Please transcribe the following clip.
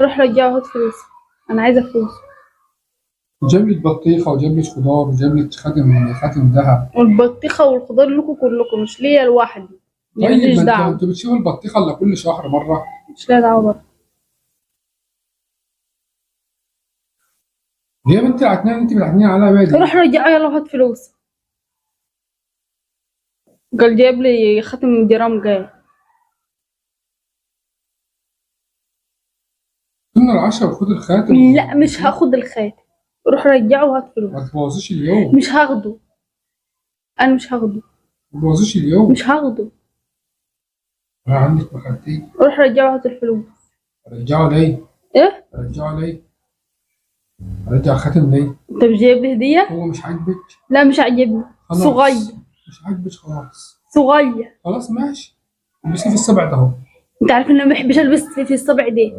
روح رجعه هات فلوس. انا عايزه فلوس. جاب لك بطيخه وجاب لك خضار وجاب لك خاتم ذهب. والبطيخه والخضار لكم كلكم، مش ليا لوحدي. اللي طيب ماليش ما انت دعوه. انت بتشوف البطيخه الا كل شهر مره. مش ليا دعوه برضه. هي بنت العتنان انت بتعتنين عليها بادي. روح رجعه يلا وهات فلوس. قال جايب لي خاتم جرام جاي. ضمن العشرة وخد الخاتم. لا مش هاخد الخاتم. روح رجعه وهات فلوس. ما تبوظيش اليوم. مش هاخده. انا مش هاخده. ما تبوظيش اليوم. مش هاخده. انا عندك مخدتين. روح رجعه وهات الفلوس. رجعه ليه؟ ايه؟ رجعه ليه؟ رجع الخاتم ليه؟ انت مش جايب لي هديه؟ هو مش عاجبك؟ لا مش عاجبني. خلاص. صغير. مش عاجبك خلاص. صغير. خلاص ماشي. البسيه في السبع ده اهو. انت عارف ان انا ما بحبش البس في الصبع دي.